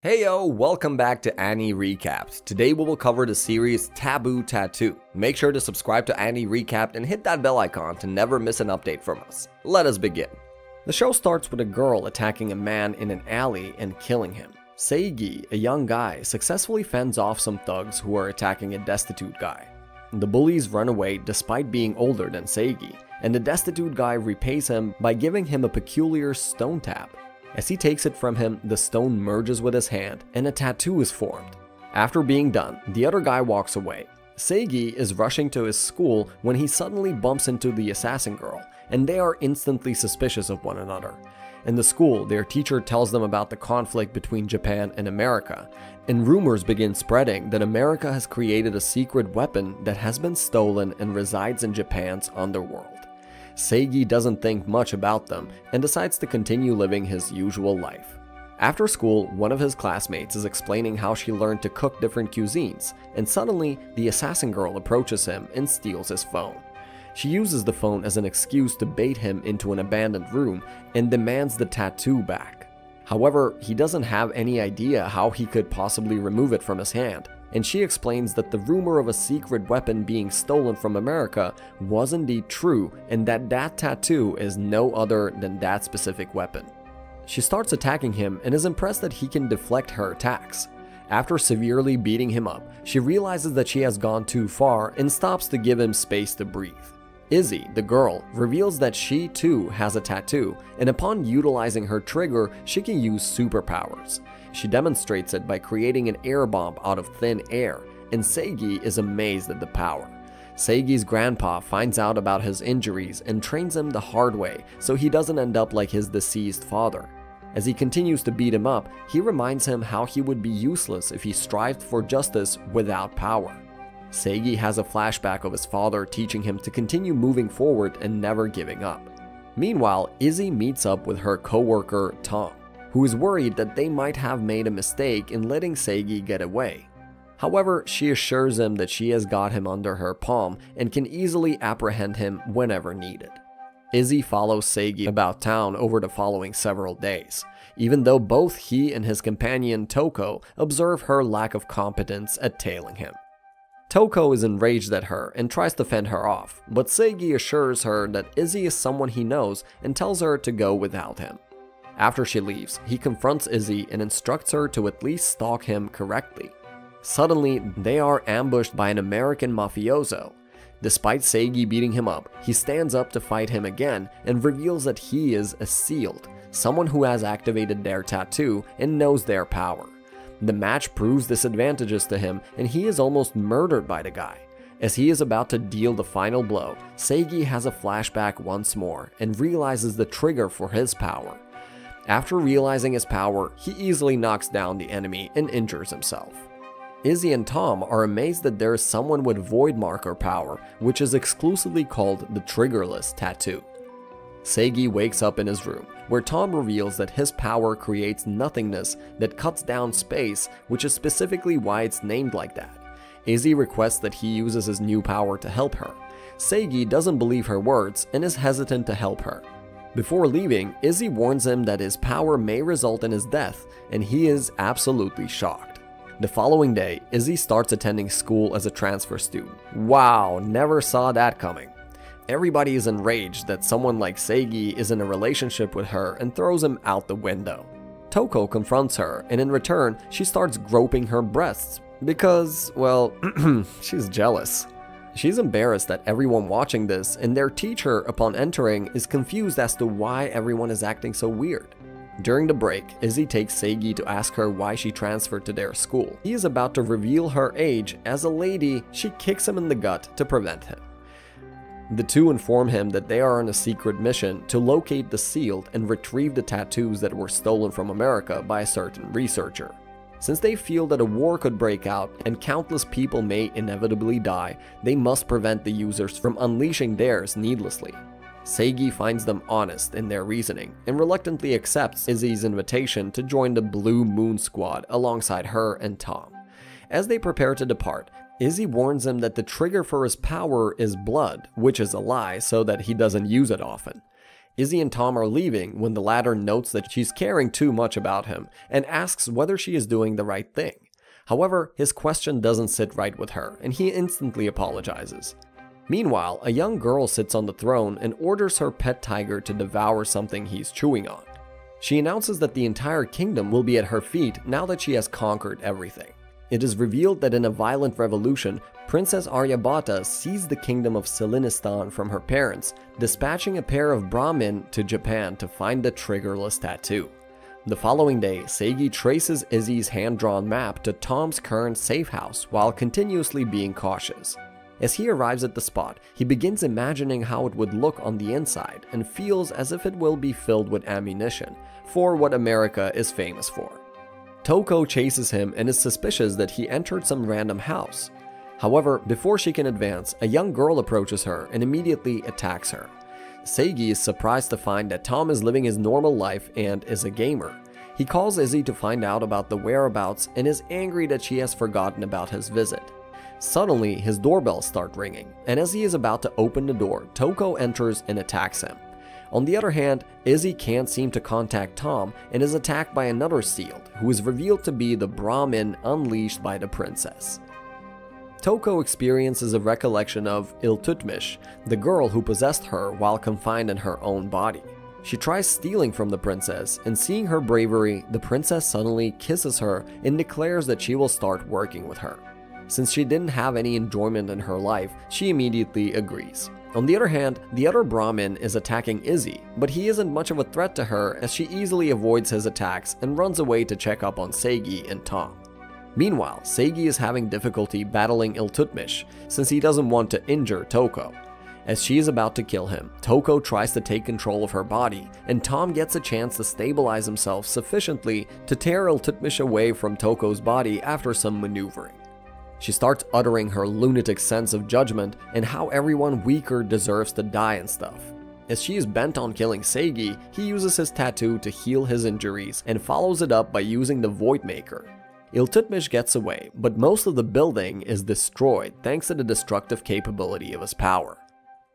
Heyo, welcome back to Annie Recapped. Today we will cover the series Taboo Tattoo. Make sure to subscribe to Annie Recapped and hit that bell icon to never miss an update from us. Let us begin. The show starts with a girl attacking a man in an alley and killing him. Seigi, a young guy, successfully fends off some thugs who are attacking a destitute guy. The bullies run away despite being older than Seigi, and the destitute guy repays him by giving him a peculiar stone tap. As he takes it from him, the stone merges with his hand and a tattoo is formed. After being done, the other guy walks away. Seigi is rushing to his school when he suddenly bumps into the assassin girl, and they are instantly suspicious of one another. In the school, their teacher tells them about the conflict between Japan and America, and rumors begin spreading that America has created a secret weapon that has been stolen and resides in Japan's underworld. Seigi doesn't think much about them and decides to continue living his usual life. After school, one of his classmates is explaining how she learned to cook different cuisines, and suddenly the assassin girl approaches him and steals his phone. She uses the phone as an excuse to bait him into an abandoned room and demands the tattoo back. However, he doesn't have any idea how he could possibly remove it from his hand, and she explains that the rumor of a secret weapon being stolen from America was indeed true, and that tattoo is no other than that specific weapon. She starts attacking him and is impressed that he can deflect her attacks. After severely beating him up, she realizes that she has gone too far and stops to give him space to breathe. Izzy, the girl, reveals that she too has a tattoo, and upon utilizing her trigger, she can use superpowers. She demonstrates it by creating an air bomb out of thin air, and Seigi is amazed at the power. Seigi's grandpa finds out about his injuries and trains him the hard way so he doesn't end up like his deceased father. As he continues to beat him up, he reminds him how he would be useless if he strived for justice without power. Seigi has a flashback of his father teaching him to continue moving forward and never giving up. Meanwhile, Izzy meets up with her co-worker Tom, who is worried that they might have made a mistake in letting Seigi get away. However, she assures him that she has got him under her palm and can easily apprehend him whenever needed. Izzy follows Seigi about town over the following several days, even though both he and his companion Toko observe her lack of competence at tailing him. Toko is enraged at her and tries to fend her off, but Seigi assures her that Izzy is someone he knows and tells her to go without him. After she leaves, he confronts Izzy and instructs her to at least stalk him correctly. Suddenly, they are ambushed by an American mafioso. Despite Seigi beating him up, he stands up to fight him again and reveals that he is a sealed, someone who has activated their tattoo and knows their power. The match proves disadvantageous to him and he is almost murdered by the guy. As he is about to deal the final blow, Seigi has a flashback once more and realizes the trigger for his power. After realizing his power, he easily knocks down the enemy and injures himself. Izzy and Tom are amazed that there is someone with void marker power, which is exclusively called the triggerless tattoo. Seigi wakes up in his room, where Tom reveals that his power creates nothingness that cuts down space, which is specifically why it's named like that. Izzy requests that he uses his new power to help her. Seigi doesn't believe her words and is hesitant to help her. Before leaving, Izzy warns him that his power may result in his death, and he is absolutely shocked. The following day, Izzy starts attending school as a transfer student. Wow, never saw that coming. Everybody is enraged that someone like Seigi is in a relationship with her and throws him out the window. Toko confronts her, and in return, she starts groping her breasts because, well, she's jealous. She's embarrassed that everyone watching this and their teacher upon entering is confused as to why everyone is acting so weird. During the break, Izzy takes Seigi to ask her why she transferred to their school. He is about to reveal her age. As a lady, she kicks him in the gut to prevent him. The two inform him that they are on a secret mission to locate the sealed and retrieve the tattoos that were stolen from America by a certain researcher. Since they feel that a war could break out and countless people may inevitably die, they must prevent the users from unleashing theirs needlessly. Seigi finds them honest in their reasoning and reluctantly accepts Izzy's invitation to join the Blue Moon Squad alongside her and Tom. As they prepare to depart, Izzy warns him that the trigger for his power is blood, which is a lie so that he doesn't use it often. Izzy and Tom are leaving when the latter notes that she's caring too much about him and asks whether she is doing the right thing. However, his question doesn't sit right with her, and he instantly apologizes. Meanwhile, a young girl sits on the throne and orders her pet tiger to devour something he's chewing on. She announces that the entire kingdom will be at her feet now that she has conquered everything. It is revealed that in a violent revolution, Princess Aryabhata seized the kingdom of Selinistan from her parents, dispatching a pair of Brahmin to Japan to find the triggerless tattoo. The following day, Seigi traces Izzy's hand-drawn map to Tom's current safe house while continuously being cautious. As he arrives at the spot, he begins imagining how it would look on the inside and feels as if it will be filled with ammunition, for what America is famous for. Toko chases him and is suspicious that he entered some random house. However, before she can advance, a young girl approaches her and immediately attacks her. Seigi is surprised to find that Tom is living his normal life and is a gamer. He calls Izzy to find out about the whereabouts and is angry that she has forgotten about his visit. Suddenly, his doorbells start ringing, and as he is about to open the door, Toko enters and attacks him. On the other hand, Izzy can't seem to contact Tom and is attacked by another sealed, who is revealed to be the Brahmin unleashed by the princess. Toko experiences a recollection of Iltutmish, the girl who possessed her while confined in her own body. She tries stealing from the princess, and seeing her bravery, the princess suddenly kisses her and declares that she will start working with her. Since she didn't have any enjoyment in her life, she immediately agrees. On the other hand, the other Brahmin is attacking Izzy, but he isn't much of a threat to her as she easily avoids his attacks and runs away to check up on Seigi and Tom. Meanwhile, Seigi is having difficulty battling Iltutmish since he doesn't want to injure Toko. As she is about to kill him, Toko tries to take control of her body, and Tom gets a chance to stabilize himself sufficiently to tear Iltutmish away from Toko's body after some maneuvering. She starts uttering her lunatic sense of judgment and how everyone weaker deserves to die and stuff. As she is bent on killing Seigi, he uses his tattoo to heal his injuries and follows it up by using the Voidmaker. Iltutmish gets away, but most of the building is destroyed thanks to the destructive capability of his power.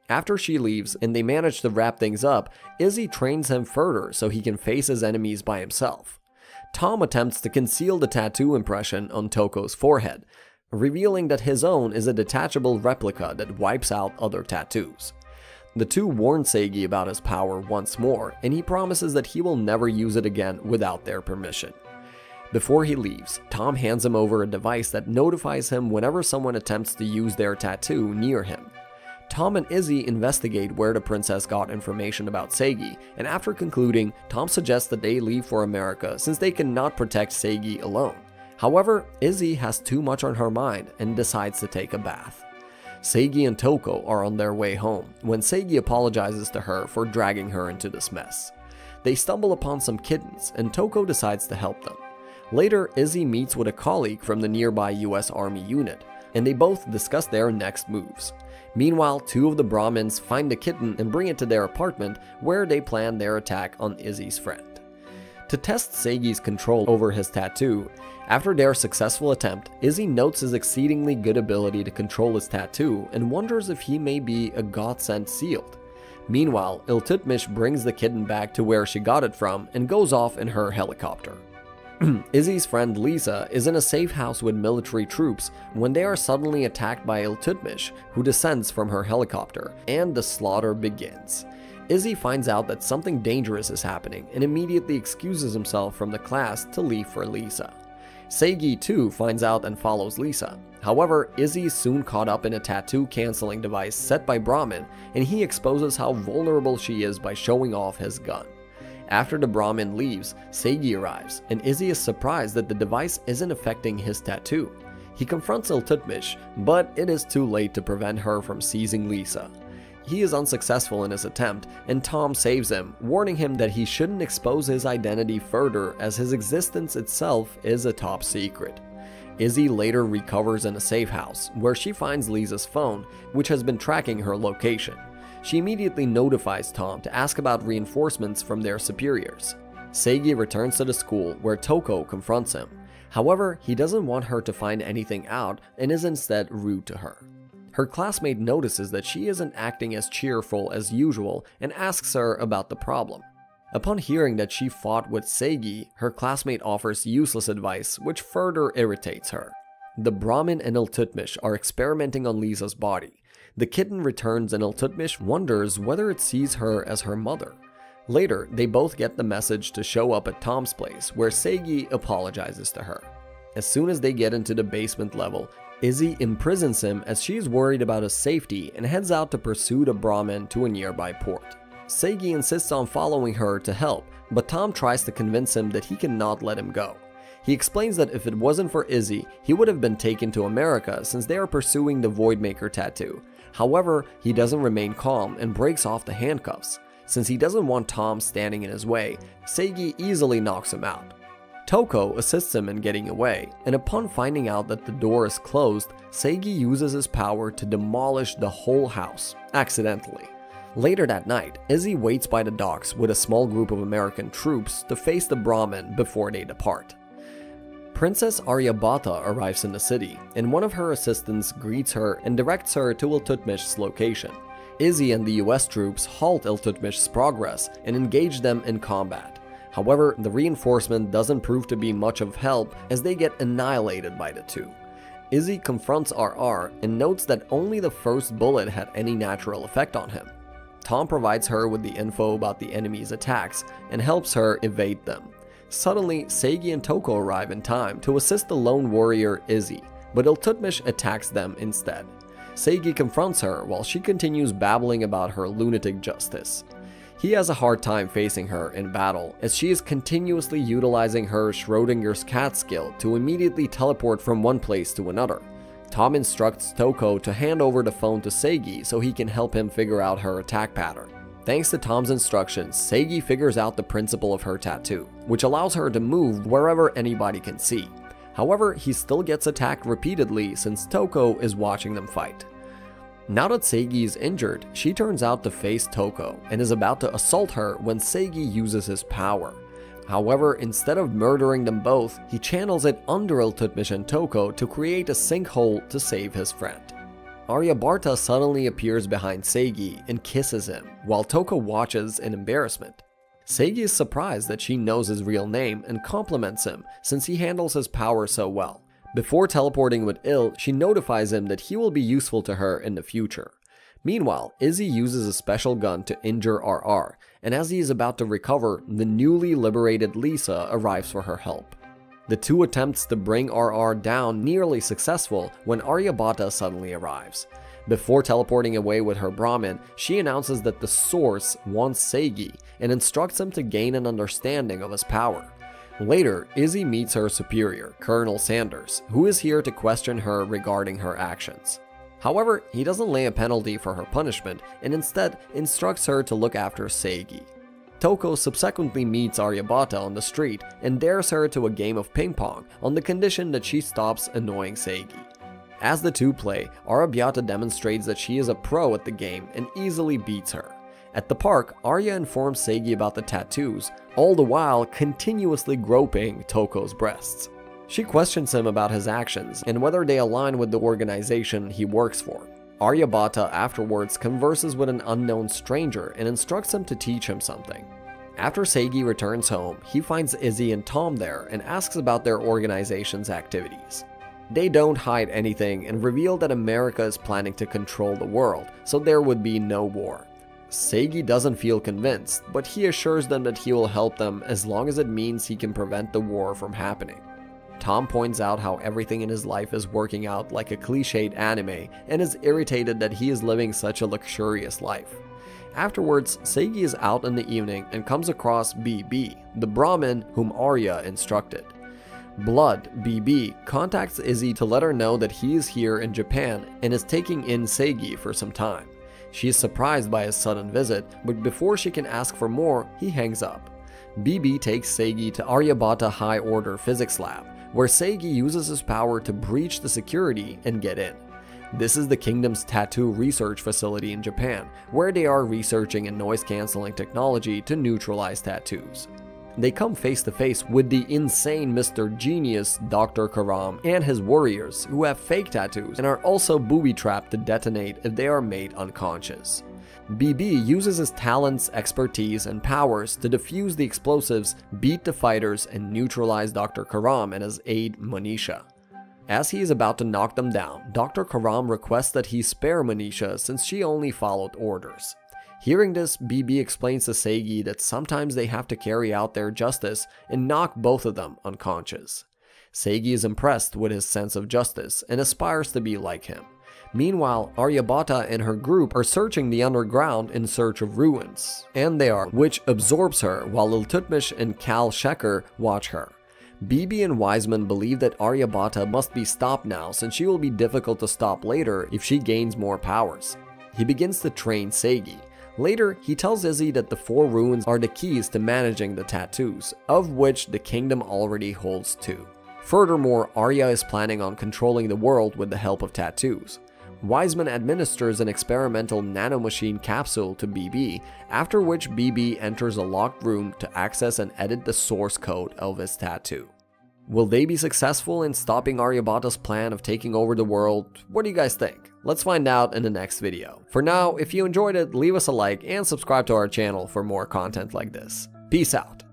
After she leaves and they manage to wrap things up, Izzy trains him further so he can face his enemies by himself. Tom attempts to conceal the tattoo impression on Toko's forehead, revealing that his own is a detachable replica that wipes out other tattoos. The two warn Seigi about his power once more, and he promises that he will never use it again without their permission. Before he leaves, Tom hands him over a device that notifies him whenever someone attempts to use their tattoo near him. Tom and Izzy investigate where the princess got information about Seigi, and after concluding, Tom suggests that they leave for America since they cannot protect Seigi alone. However, Izzy has too much on her mind and decides to take a bath. Seigi and Toko are on their way home when Seigi apologizes to her for dragging her into this mess. They stumble upon some kittens and Toko decides to help them. Later, Izzy meets with a colleague from the nearby US Army unit, and they both discuss their next moves. Meanwhile, two of the Brahmins find the kitten and bring it to their apartment where they plan their attack on Izzy's friend. To test Seigi's control over his tattoo, after their successful attempt, Izzy notes his exceedingly good ability to control his tattoo and wonders if he may be a god-sent sealed. Meanwhile, Iltutmish brings the kitten back to where she got it from and goes off in her helicopter. Izzy's friend Lisa is in a safe house with military troops when they are suddenly attacked by Iltutmish, who descends from her helicopter, and the slaughter begins. Izzy finds out that something dangerous is happening and immediately excuses himself from the class to leave for Lisa. Seigi too finds out and follows Lisa. However, Izzy is soon caught up in a tattoo cancelling device set by Brahmin, and he exposes how vulnerable she is by showing off his gun. After the Brahmin leaves, Seigi arrives, and Izzy is surprised that the device isn't affecting his tattoo. He confronts Iltutmish, but it is too late to prevent her from seizing Lisa. He is unsuccessful in his attempt, and Tom saves him, warning him that he shouldn't expose his identity further as his existence itself is a top secret. Izzy later recovers in a safe house, where she finds Lisa's phone, which has been tracking her location. She immediately notifies Tom to ask about reinforcements from their superiors. Seigi returns to the school where Toko confronts him. However, he doesn't want her to find anything out and is instead rude to her. her classmate notices that she isn't acting as cheerful as usual and asks her about the problem. Upon hearing that she fought with Seigi, her classmate offers useless advice, which further irritates her. The Brahmin and Iltutmish are experimenting on Lisa's body. The kitten returns and Iltutmish wonders whether it sees her as her mother. Later, they both get the message to show up at Tom's place, where Seigi apologizes to her. As soon as they get into the basement level, Izzy imprisons him as she is worried about his safety and heads out to pursue the Brahmin to a nearby port. Seigi insists on following her to help, but Tom tries to convince him that he cannot let him go. He explains that if it wasn't for Izzy, he would have been taken to America since they are pursuing the Voidmaker tattoo. However, he doesn't remain calm and breaks off the handcuffs. Since he doesn't want Tom standing in his way, Seigi easily knocks him out. Toko assists him in getting away, and upon finding out that the door is closed, Seigi uses his power to demolish the whole house, accidentally. Later that night, Izzy waits by the docks with a small group of American troops to face the Brahmin before they depart. Princess Aryabhata arrives in the city, and one of her assistants greets her and directs her to Iltutmish's location. Izzy and the US troops halt Iltutmish's progress and engage them in combat. However, the reinforcement doesn't prove to be much of help as they get annihilated by the two. Izzy confronts RR and notes that only the first bullet had any natural effect on him. Tom provides her with the info about the enemy's attacks and helps her evade them. Suddenly, Seigi and Toko arrive in time to assist the lone warrior Izzy, but Iltutmish attacks them instead. Seigi confronts her while she continues babbling about her lunatic justice. He has a hard time facing her in battle as she is continuously utilizing her Schrodinger's cat skill to immediately teleport from one place to another. Tom instructs Toko to hand over the phone to Seigi so he can help him figure out her attack pattern. Thanks to Tom's instructions, Seigi figures out the principle of her tattoo, which allows her to move wherever anybody can see. However, he still gets attacked repeatedly since Toko is watching them fight. Now that Seigi is injured, she turns out to face Toko and is about to assault her when Seigi uses his power. However, instead of murdering them both, he channels it under Iltutmish and Toko to create a sinkhole to save his friend. Aryabhata suddenly appears behind Seigi and kisses him, while Toko watches in embarrassment. Seigi is surprised that she knows his real name and compliments him since he handles his power so well. Before teleporting with Il, she notifies him that he will be useful to her in the future. Meanwhile, Izzy uses a special gun to injure RR, and as he is about to recover, the newly liberated Lisa arrives for her help. The two attempts to bring RR down nearly successful when Aryabhata suddenly arrives. Before teleporting away with her Brahmin, she announces that the Source wants Seigi and instructs him to gain an understanding of his power. Later, Izzy meets her superior, Colonel Sanders, who is here to question her regarding her actions. However, he doesn't lay a penalty for her punishment and instead instructs her to look after Seigi. Toko subsequently meets Aryabhata on the street and dares her to a game of ping pong on the condition that she stops annoying Seigi. As the two play, Aryabhata demonstrates that she is a pro at the game and easily beats her. At the park, Arya informs Seigi about the tattoos, all the while continuously groping Toko's breasts. She questions him about his actions and whether they align with the organization he works for. Aryabhata afterwards converses with an unknown stranger and instructs him to teach him something. After Seigi returns home, he finds Izzy and Tom there and asks about their organization's activities. They don't hide anything and reveal that America is planning to control the world, so there would be no war. Seigi doesn't feel convinced, but he assures them that he will help them as long as it means he can prevent the war from happening. Tom points out how everything in his life is working out like a cliched anime and is irritated that he is living such a luxurious life. Afterwards, Seigi is out in the evening and comes across BB, the Brahmin whom Arya instructed. Blood, BB, contacts Izzy to let her know that he is here in Japan and is taking in Seigi for some time. She is surprised by his sudden visit, but before she can ask for more, he hangs up. BB takes Seigi to Aryabhata High Order Physics Lab, where Seigi uses his power to breach the security and get in. This is the kingdom's tattoo research facility in Japan, where they are researching a noise-canceling technology to neutralize tattoos. They come face to face with the insane Mr. Genius Dr. Karam and his warriors, who have fake tattoos and are also booby-trapped to detonate if they are made unconscious. BB uses his talents, expertise, and powers to defuse the explosives, beat the fighters, and neutralize Dr. Karam and his aide Manisha. As he is about to knock them down, Dr. Karam requests that he spare Manisha since she only followed orders. Hearing this, BB explains to Seigi that sometimes they have to carry out their justice and knock both of them unconscious. Seigi is impressed with his sense of justice and aspires to be like him. Meanwhile, Aryabhata and her group are searching the underground in search of ruins, which absorbs her while Iltutmish and Kal Shekhar watch her. BB and Wiseman believe that Aryabhata must be stopped now since she will be difficult to stop later if she gains more powers. He begins to train Seigi. Later, he tells Izzy that the 4 ruins are the keys to managing the tattoos, of which the kingdom already holds 2. Furthermore, Arya is planning on controlling the world with the help of tattoos. Wiseman administers an experimental nanomachine capsule to BB, after which BB enters a locked room to access and edit the source code of his tattoo. Will they be successful in stopping Aryabhata's plan of taking over the world? What do you guys think? Let's find out in the next video. For now, if you enjoyed it, leave us a like and subscribe to our channel for more content like this. Peace out.